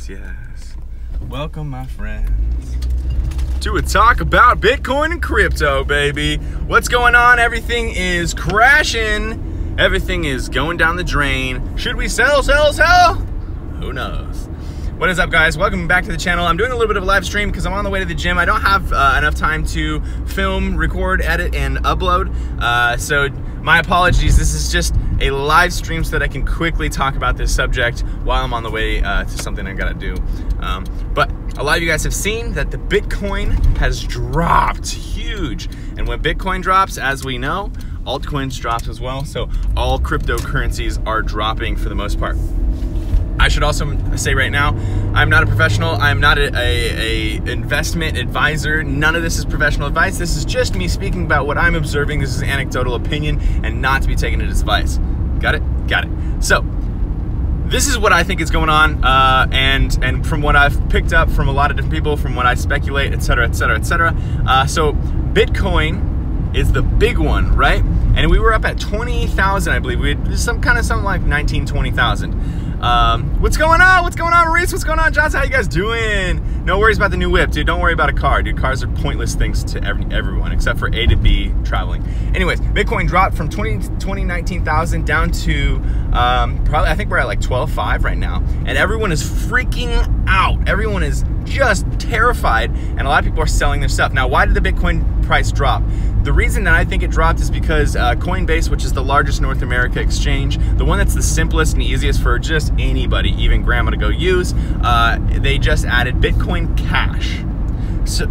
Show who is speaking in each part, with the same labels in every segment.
Speaker 1: yes. Welcome, my friends, to a talk about Bitcoin and crypto, baby. What's going on? Everything is crashing. Everything is going down the drain. Should we sell? Who knows? What is up, guys? Welcome back to the channel. I'm doing a little bit of a live stream because I'm on the way to the gym. I don't have enough time to film, record, edit, and upload. So my apologies. This is just a live stream so that I can quickly talk about this subject while I'm on the way to something I gotta do. But a lot of you guys have seen that the Bitcoin has dropped huge. And when Bitcoin drops, as we know, altcoins drop as well. So all cryptocurrencies are dropping for the most part. I should also say right now, I'm not a professional. I'm not a investment advisor. None of this is professional advice. This is just me speaking about what I'm observing. This is anecdotal opinion and not to be taken as advice. Got it? Got it. So this is what I think is going on, and from what I've picked up from a lot of different people, from what I speculate, etc., etc., etc. So Bitcoin is the big one, right? And we were up at 20,000, I believe. We had something like 19, 20,000. What's going on? What's going on, Maurice? What's going on, Johnson? How you guys doing? No worries about the new whip, dude. Don't worry about a car, dude. Cars are pointless things to everyone except for A to B traveling. Anyways, Bitcoin dropped from 19,000 down to probably, I think we're at like 12.5 right now, and everyone is freaking out. Everyone is just terrified, and a lot of people are selling their stuff. Now, why did the Bitcoin price drop? The reason that I think it dropped is because Coinbase, which is the largest North America exchange, the one that's the simplest and easiest for just anybody, even grandma, to go use, they just added Bitcoin Cash. So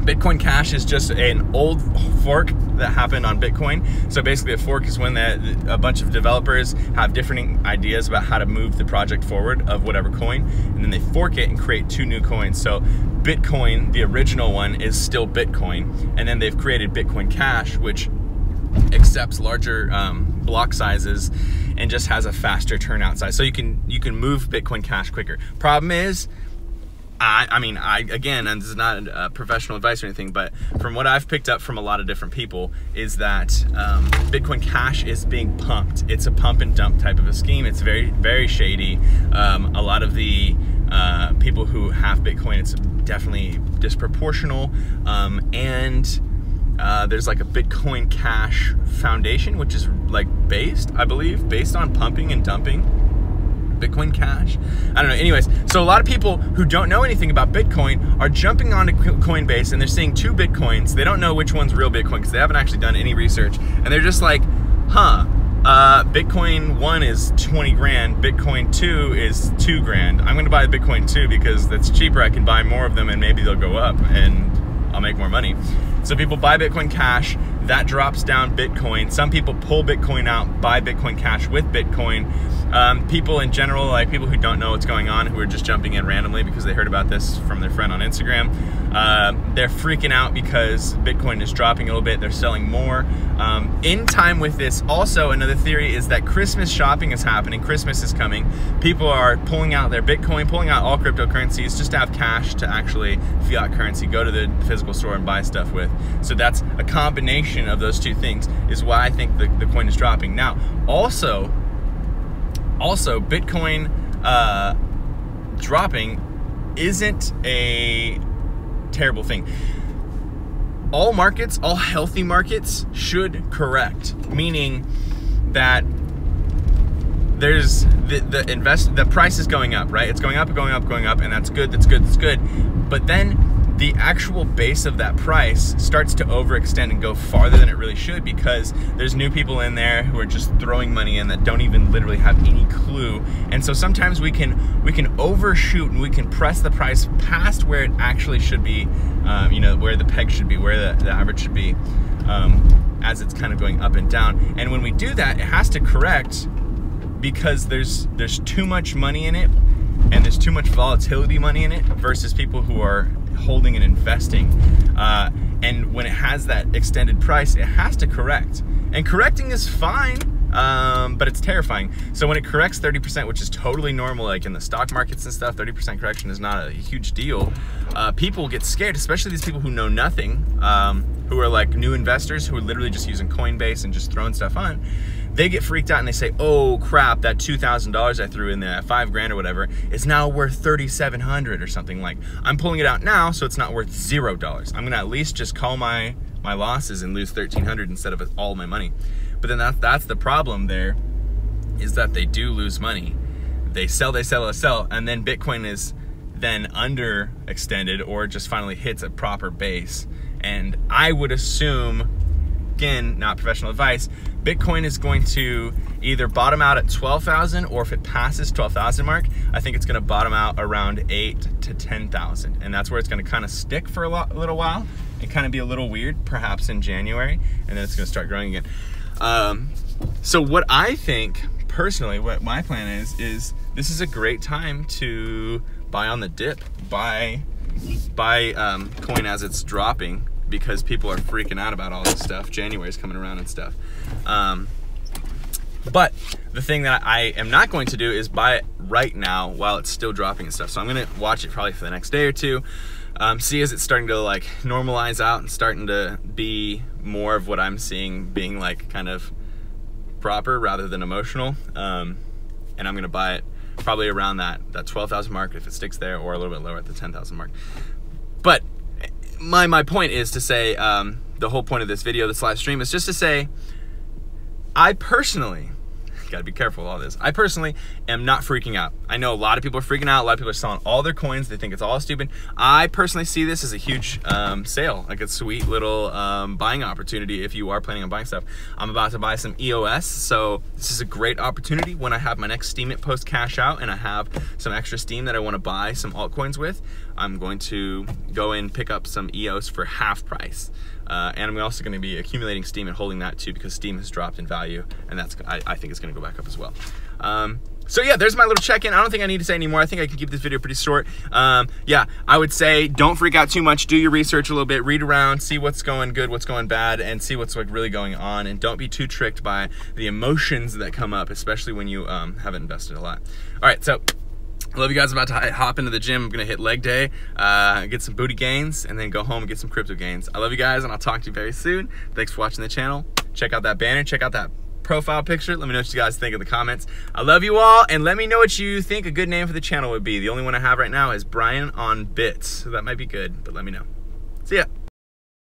Speaker 1: Bitcoin Cash is just an old fork that happened on Bitcoin. So basically a fork is when a bunch of developers have different ideas about how to move the project forward of whatever coin, and then they fork it and create two new coins. So Bitcoin, the original one, is still Bitcoin, and then they've created Bitcoin Cash, which accepts larger block sizes and just has a faster turnout size. So you can move Bitcoin Cash quicker. Problem is, again, and this is not professional advice or anything, but from what I've picked up from a lot of different people is that Bitcoin Cash is being pumped. It's a pump and dump type of a scheme. It's very, very shady. A lot of the people who have Bitcoin, it's definitely disproportional. There's like a Bitcoin Cash Foundation, which is like based on pumping and dumping Bitcoin Cash. I don't know. Anyways, so a lot of people who don't know anything about Bitcoin are jumping onto Coinbase and they're seeing two Bitcoins. They don't know which one's real Bitcoin because they haven't actually done any research. And they're just like, Bitcoin 1 is 20 grand, Bitcoin 2 is 2 grand. I'm going to buy the Bitcoin 2 because that's cheaper. I can buy more of them and maybe they'll go up and I'll make more money. So people buy Bitcoin Cash, that drops down Bitcoin. Some people pull Bitcoin out, buy Bitcoin Cash with Bitcoin. People in general, like people who don't know what's going on, who are just jumping in randomly because they heard about this from their friend on Instagram, they're freaking out because Bitcoin is dropping a little bit. They're selling more. In time with this, also another theory is that Christmas shopping is happening. Christmas is coming. People are pulling out their Bitcoin, pulling out all cryptocurrencies just to have cash to actually fiat currency, go to the physical store and buy stuff with. So that's a combination of those two things is why I think the coin is dropping. Now, also Bitcoin dropping isn't a terrible thing. All markets, all healthy markets should correct, meaning that there's the price is going up, right? It's going up, and that's good, that's good, that's good. But then the actual base of that price starts to overextend and go farther than it really should because there's new people in there who are just throwing money in that don't even literally have any clue. And so sometimes we can overshoot and we can press the price past where it actually should be, where the peg should be, where the average should be, as it's kind of going up and down. And when we do that, it has to correct because there's too much money in it and there's too much volatility money in it versus people who are holding and investing. And when it has that extended price, it has to correct. And correcting is fine, but it's terrifying. So when it corrects 30%, which is totally normal, like in the stock markets and stuff, 30% correction is not a huge deal. People get scared, especially these people who know nothing, who are like new investors who are literally just using Coinbase and just throwing stuff on. they get freaked out and they say, oh crap, that $2,000 I threw in there, at $5 grand or whatever, is now worth $3,700 or something. Like, I'm pulling it out now, so it's not worth $0. I'm gonna at least just call my losses and lose $1,300 instead of all my money. But then that's the problem there, is that they do lose money. They sell, and then Bitcoin is then underextended or just finally hits a proper base. And I would assume, again, not professional advice, Bitcoin is going to either bottom out at 12,000, or if it passes 12,000 mark, I think it's going to bottom out around 8 to 10,000, and that's where it's going to kind of stick for a little while and kind of be a little weird, perhaps in January, and then it's going to start growing again. So what I think personally, what my plan is this is a great time to buy on the dip, buy coin as it's dropping, because people are freaking out about all this stuff. January's coming around and stuff. But the thing that I am not going to do is buy it right now while it's still dropping and stuff. So I'm gonna watch it probably for the next day or two, see as it's starting to like normalize out and starting to be more of what I'm seeing being like kind of proper rather than emotional. And I'm gonna buy it probably around that 12,000 mark if it sticks there, or a little bit lower at the 10,000 mark. But my point is to say, the whole point of this video, this live stream, is just to say, I personally, gotta be careful with all this, I personally am not freaking out. I know a lot of people are freaking out, a lot of people are selling all their coins, they think it's all stupid. I personally see this as a huge sale, like a sweet little buying opportunity if you are planning on buying stuff. I'm about to buy some EOS, so this is a great opportunity when I have my next Steam It post cash out and I have some extra Steam that I wanna buy some altcoins with. I'm going to go and pick up some EOS for half price. And I'm also going to be accumulating Steam and holding that too, because Steam has dropped in value, and that's I think it's going to go back up as well. So yeah, there's my little check-in. I don't think I need to say any more. I think I can keep this video pretty short. Yeah, I would say don't freak out too much. Do your research a little bit, read around, see what's going good, what's going bad, and see what's like really going on. And don't be too tricked by the emotions that come up, especially when you haven't invested a lot. All right, so I love you guys. I'm about to hop into the gym. I'm gonna hit leg day, get some booty gains, and then go home and get some crypto gains. I love you guys, and I'll talk to you very soon. Thanks for watching the channel. Check out that banner, check out that profile picture. Let me know what you guys think in the comments. I love you all, and let me know what you think a good name for the channel would be. The only one I have right now is Brian on Bits, so that might be good, but let me know. See ya.